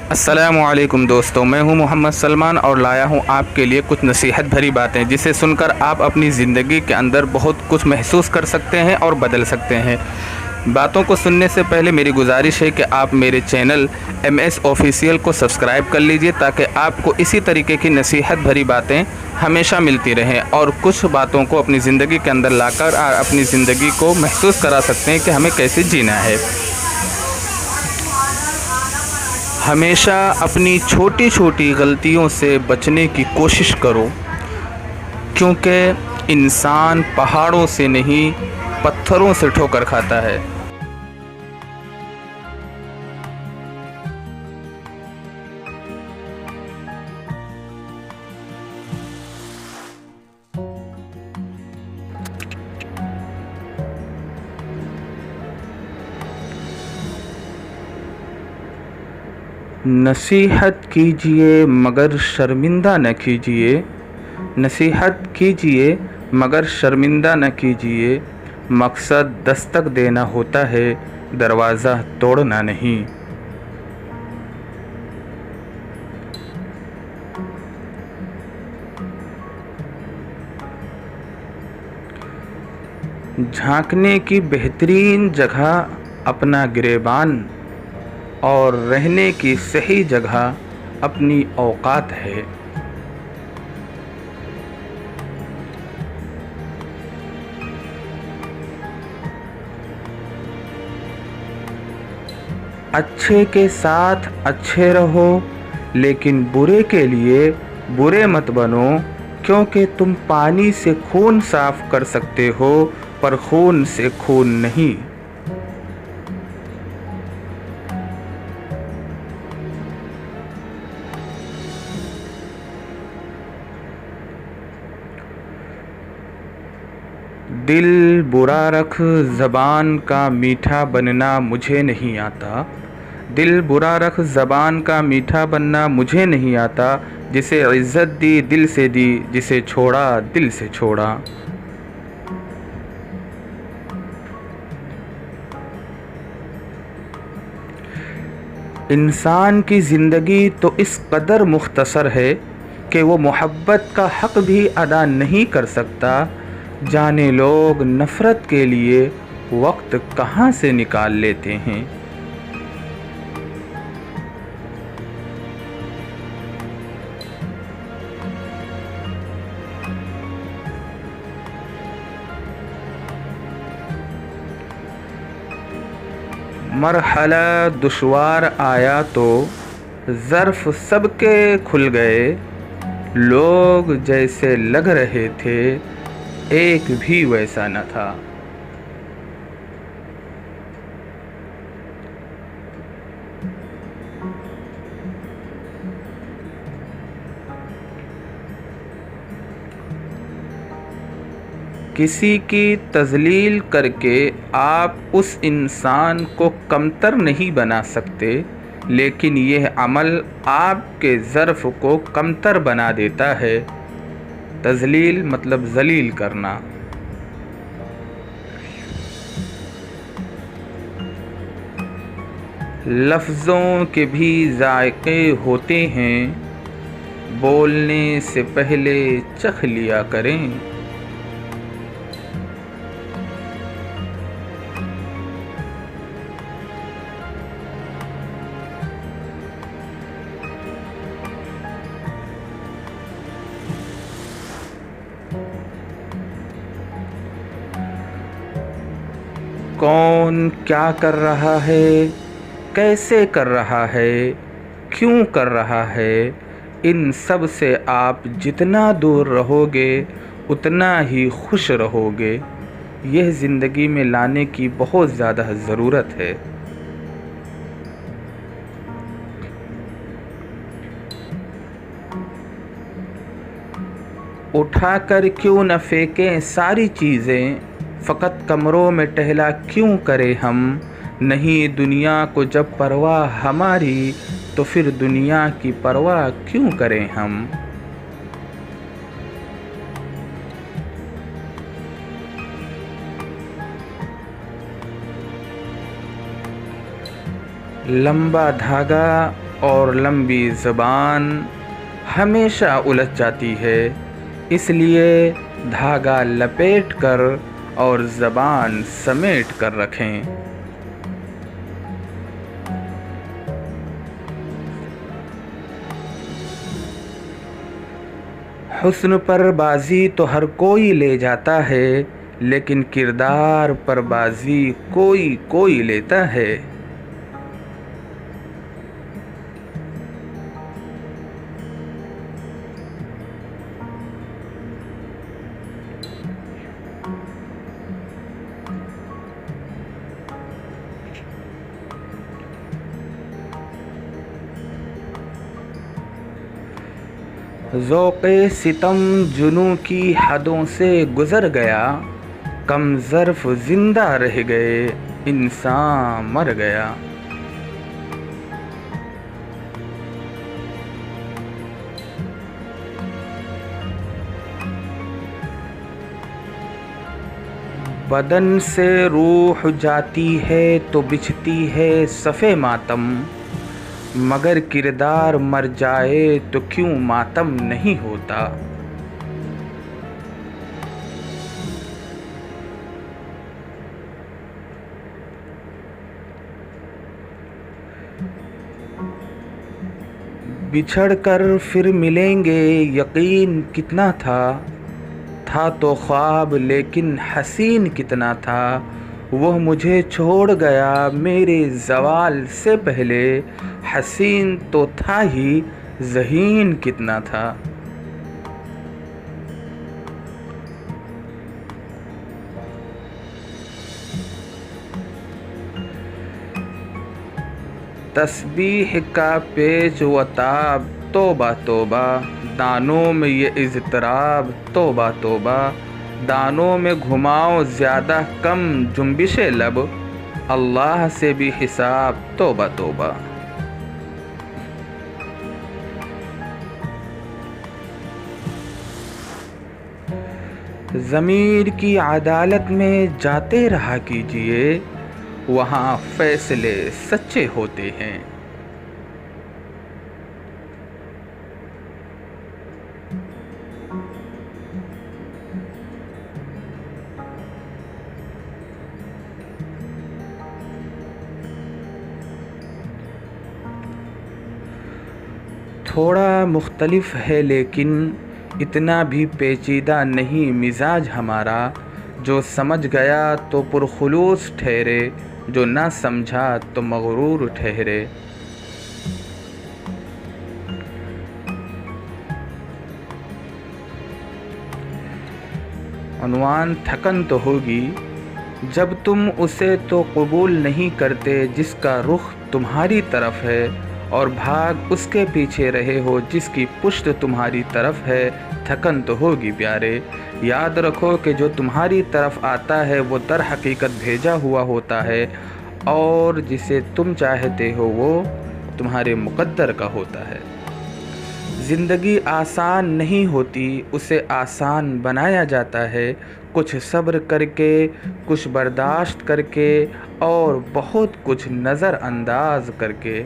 अस्सलामुअलैकुम दोस्तों, मैं हूं मोहम्मद सलमान और लाया हूं आपके लिए कुछ नसीहत भरी बातें जिसे सुनकर आप अपनी ज़िंदगी के अंदर बहुत कुछ महसूस कर सकते हैं और बदल सकते हैं। बातों को सुनने से पहले मेरी गुजारिश है कि आप मेरे चैनल MS ऑफिशियल को सब्सक्राइब कर लीजिए ताकि आपको इसी तरीके की नसीहत भरी बातें हमेशा मिलती रहें और कुछ बातों को अपनी ज़िंदगी के अंदर लाकर अपनी ज़िंदगी को महसूस करा सकते हैं कि हमें कैसे जीना है। हमेशा अपनी छोटी छोटी गलतियों से बचने की कोशिश करो, क्योंकि इंसान पहाड़ों से नहीं पत्थरों से ठोकर खाता है। नसीहत कीजिए मगर शर्मिंदा न कीजिए, नसीहत कीजिए मगर शर्मिंदा न कीजिए। मकसद दस्तक देना होता है, दरवाज़ा तोड़ना नहीं। झांकने की बेहतरीन जगह अपना गिरेबान और रहने की सही जगह अपनी औकात है। अच्छे के साथ अच्छे रहो, लेकिन बुरे के लिए बुरे मत बनो, क्योंकि तुम पानी से खून साफ कर सकते हो पर खून से खून नहीं। दिल बुरा रख ज़बान का मीठा बनना मुझे नहीं आता, दिल बुरा रख ज़बान का मीठा बनना मुझे नहीं आता। जिसे इज़्ज़त दी दिल से दी, जिसे छोड़ा दिल से छोड़ा। इंसान की ज़िंदगी तो इस कदर मुख्तसर है कि वो मोहब्बत का हक़ भी अदा नहीं कर सकता। जाने लोग नफ़रत के लिए वक्त कहाँ से निकाल लेते हैं। मरहला दुश्वार आया तो ज़र्फ़ सबके खुल गए। लोग जैसे लग रहे थे एक भी वैसा न था। किसी की तज़लील करके आप उस इंसान को कमतर नहीं बना सकते, लेकिन यह अमल आपके ज़र्फ़ को कमतर बना देता है। तज़लील मतलब ज़लील करना। लफ्ज़ों के भी ज़ायक़े होते हैं, बोलने से पहले चख लिया करें। कौन क्या कर रहा है, कैसे कर रहा है, क्यों कर रहा है, इन सब से आप जितना दूर रहोगे उतना ही खुश रहोगे। यह ज़िंदगी में लाने की बहुत ज़्यादा ज़रूरत है। उठाकर क्यों न फेंकें सारी चीज़ें, फ़कत कमरों में टहला क्यों करें हम। नहीं दुनिया को जब परवाह हमारी, तो फिर दुनिया की परवाह क्यों करें हम। लंबा धागा اور لمبی زبان ہمیشہ الجھ جاتی ہے، اس لیے دھاگا لپیٹ کر اور زبان سمیٹ کر رکھیں۔ حسن پر بازی تو ہر کوئی لے جاتا ہے، لیکن کردار پر بازی کوئی کوئی لیتا ہے۔ ذوق ستم جنوں کی حدوں سے گزر گیا، کم ظرف زندہ رہ گئے، انسان مر گیا۔ بدن سے روح جاتی ہے تو بچھتی ہے صف ماتم، مگر کردار مر جائے تو کیوں ماتم نہیں ہوتا۔ بچھڑ کر پھر ملیں گے یقین کتنا تھا تو خواب لیکن حسین کتنا تھا، وہ مجھے چھوڑ گیا میرے زوال سے پہلے، حسین تو تھا ہی ذہین کتنا تھا۔ تسبیح کا پیچ و تاب توبہ توبہ، دانوں میں یہ اضطراب توبہ توبہ، دانوں میں گھماؤ زیادہ کم جنبش لب، اللہ سے بھی حساب توبہ توبہ۔ ضمیر کی عدالت میں جاتے رہا کیجئے، وہاں فیصلے سچے ہوتے ہیں۔ تھوڑا مختلف ہے لیکن اتنا بھی پیچیدہ نہیں مزاج ہمارا، جو سمجھ گیا تو پرخلوص ٹھہرے، جو نہ سمجھا تو مغرور ٹھہرے۔ عنوان تھکن تو ہوگی جب تم اسے تو قبول نہیں کرتے جس کا رخ تمہاری طرف ہے، اور بھاگ اس کے پیچھے رہے ہو جس کی پشت تمہاری طرف ہے۔ تھکن تو ہوگی پیارے، یاد رکھو کہ جو تمہاری طرف آتا ہے وہ در حقیقت بھیجا ہوا ہوتا ہے، اور جسے تم چاہتے ہو وہ تمہارے مقدر کا ہوتا ہے۔ زندگی آسان نہیں ہوتی، اسے آسان بنایا جاتا ہے، کچھ صبر کر کے، کچھ برداشت کر کے، اور بہت کچھ نظر انداز کر کے۔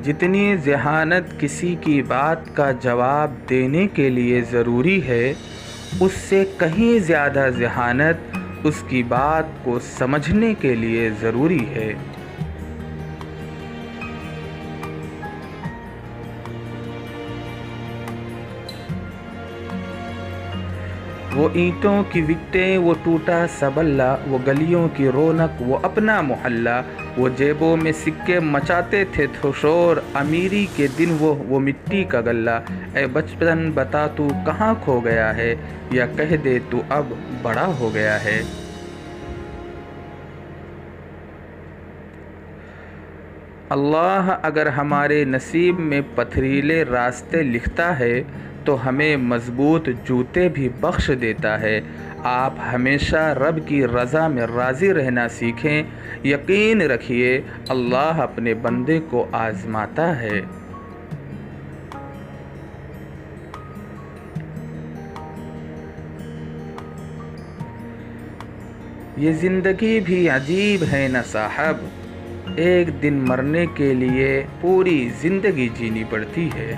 جتنی ذہانت کسی کی بات کا جواب دینے کے لیے ضروری ہے، اس سے کہیں زیادہ ذہانت اس کی بات کو سمجھنے کے لیے ضروری ہے۔ وہ اینٹوں کی وکٹیں، وہ ٹوٹا سبلہ، وہ گلیوں کی رونق، وہ اپنا محلہ، وہ جیبوں میں سکے مچاتے تھے شور، امیری کے دن وہ مٹی کا غلہ۔ اے بچپن بتا تو کہاں کھو گیا ہے، یا کہہ دے تو اب بڑا ہو گیا ہے۔ اللہ اگر ہمارے نصیب میں پتھریلے راستے لکھتا ہے تو ہمیں مضبوط جوتے بھی بخش دیتا ہے۔ آپ ہمیشہ رب کی رضا میں راضی رہنا سیکھیں، یقین رکھیے اللہ اپنے بندے کو آزماتا ہے۔ یہ زندگی بھی عجیب ہے نا صاحب، ایک دن مرنے کے لیے پوری زندگی جینی پڑتی ہے۔